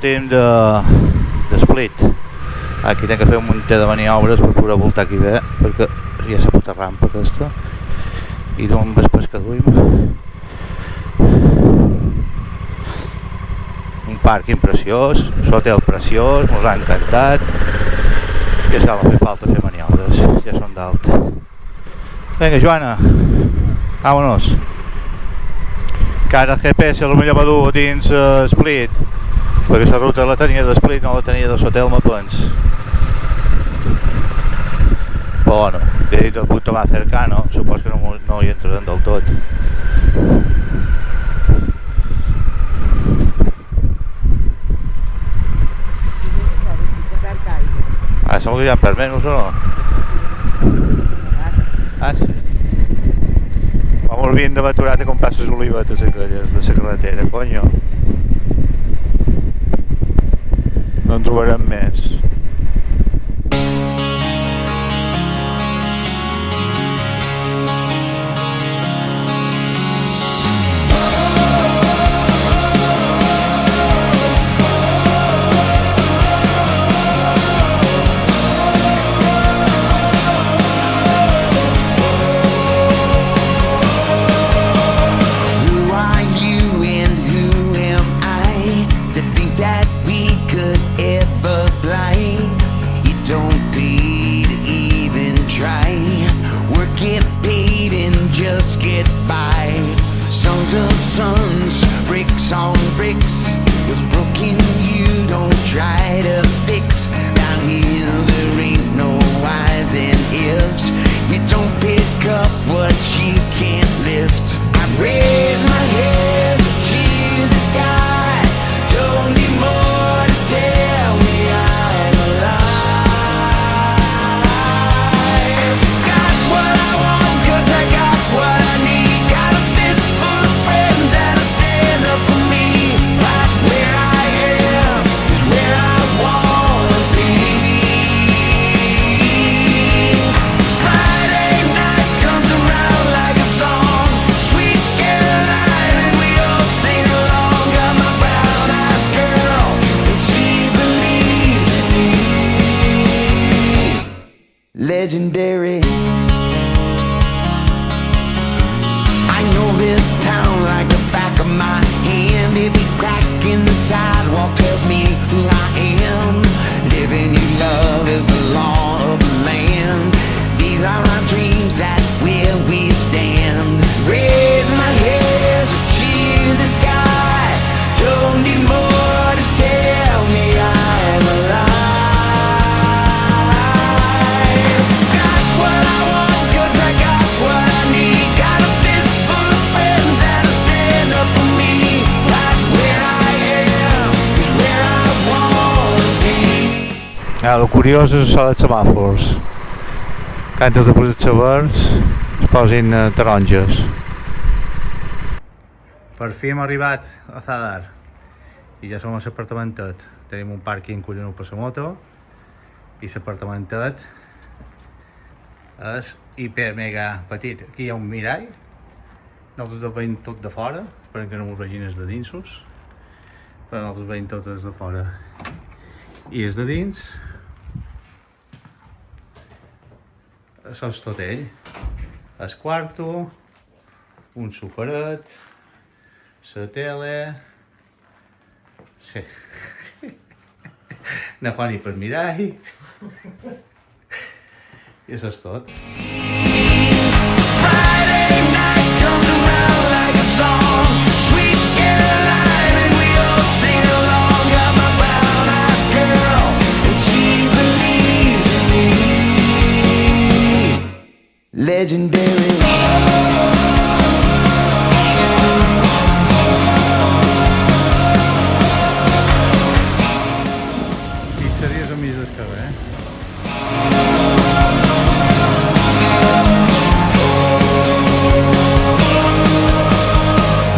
últim de split. Aquí tinc que fer un munt de maniobres per poder voltar aquí bé, perquè hi ha la puta rampa aquesta i d'on vespres que duim. Un pàrquing preciós, l'hotel preciós, ens ha encantat i és que no fa falta fer maniobres, ja són d'alt. Vinga, Joana, vámonos. Que ara el GPS potser va dur dins Split, perquè la ruta la tenia de Split, no la tenia de l'hotel Mapens. Però bueno, he dit el punto más cercano, supos que no hi entrarem del tot. Sembla que hi ha permesos o no? Sí. Vamos bien de aturat a comprar les olivetes aquelles de la carretera, conyo. No en trobarem més. Legendary. I know this town like the back of my hand. Every crack in the sidewalk tells me who I am. Living in love is the law of the land. These are our dreams, that's where we stand. Raise my head to the sky. Don't need more to tell me I'm alive. El curiós és això dels semàfors, que antes de posar-se verds es posin taronges. Per fi hem arribat a Zadar i ja som a l'apartamentet. Tenim un pàrquing collonut per la moto i l'apartamentet és hiper mega petit. Aquí hi ha un mirall, nosaltres el veiem tot de fora, esperem que no m'ho vegin els de dinsos, però nosaltres veiem tot des de fora. I és de dins, això és tot ell. El quarto, un sofret, la tele... Sí. No fa ni per mirar i això és tot. Friday night comes around like a song. Sweet Caroline and we all sing along. Got my brown-eyed girl and she believes in me. Legendary. Pizzeries al mig del carrer.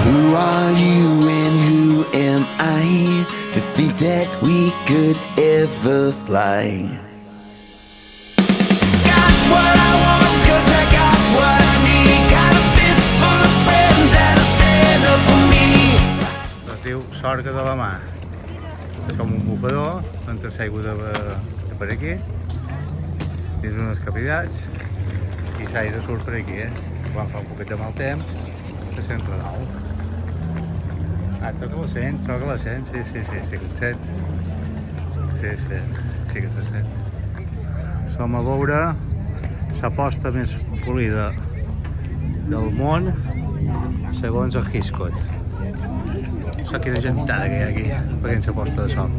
Who are you and who am I to think that we could ever fly? Got what I want 'cause I got what I need. Got a fist full of friends that'll stand up for me. Es diu Sorga de la Mà. És com un bufador, entres aigua de per aquí, dins uns capillats, i l'aire surt per aquí, Quan fa un poquet de mal temps, se sent renou. Troca la sent, sí que el sent. Sí que se sent. Som a veure la posta més polida del món, segons el Hitchcock. Saps quina gentada que hi ha aquí, veient la posta de sol.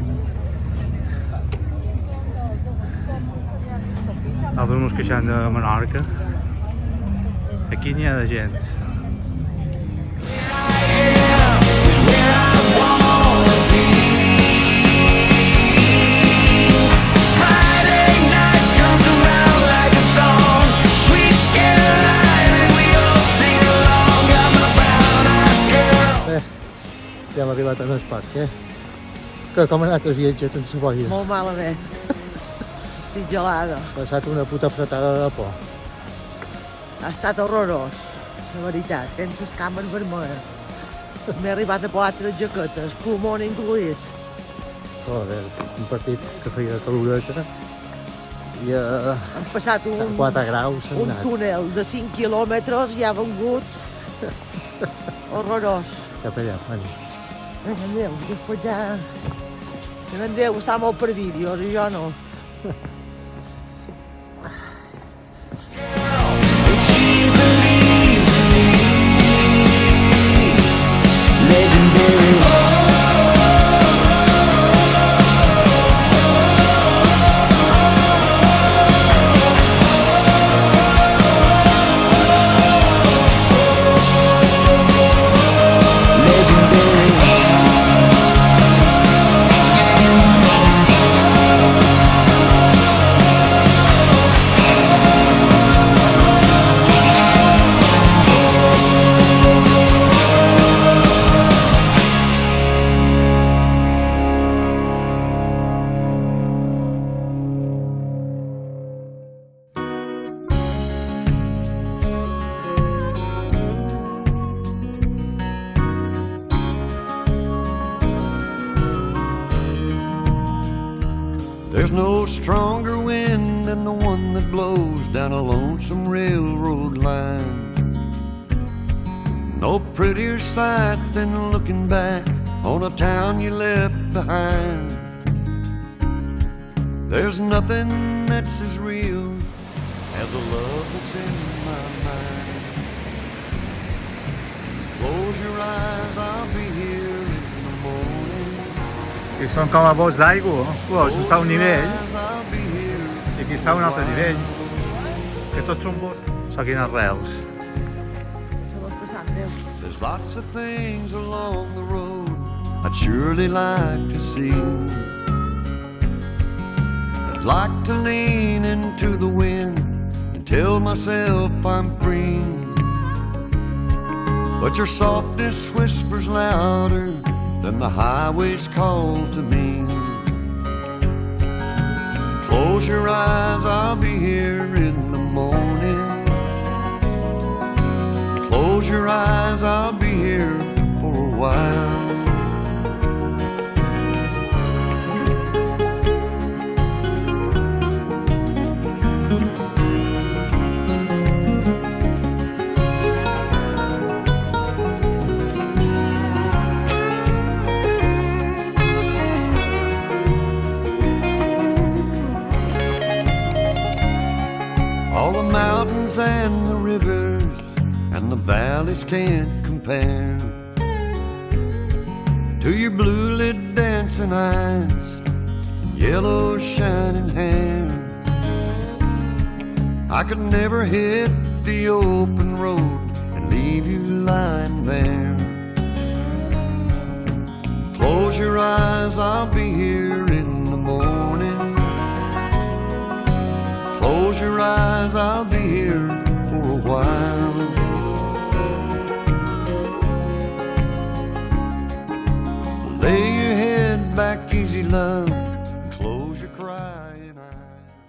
Altres uns queixant de Menorca. Aquí n'hi ha de gent. Ja hem arribat en el parc, Com ha anat el viatge en la boia? Molt malament. Estic gelada. Ha passat una puta fretada de por. Ha estat horrorós, la veritat, sense les cames vermelles. M'he arribat a 4 jaquetes, pulmón incluït. Joder, un partit que feia caloreta i Hem passat a 4 graus un túnel de 5 quilòmetres i ha vengut horrorós. cap allà, bueno. Andreu, després ja... En Andreu està molt per vídeos i jo no. There's no stronger wind than the one that blows down a lonesome railroad line. No prettier sight than looking back on a town you left behind. There's nothing that's as real as the love that's in my mind. Close your eyes, I'll be here in the morning. I són com a bots d'aigua, Aquí està un nivell i aquí està un altre nivell. Que tots són bots. Són quines rels. There's lots of things along the road I'd surely like to see. I'd like to lean into the wind and tell myself I'm free. But your softness whispers louder than the highway's call to me. Close your eyes, I'll be here in the morning. Close your eyes, I'll be here for a while. All the mountains and the rivers and the valleys can't compare to your blue-lit dancing eyes and yellow shining hair. I could never hit the open road and leave you lying there. Close your eyes, I'll be here in the morning. Close your eyes, I'll be here for a while. Lay your head back easy, love,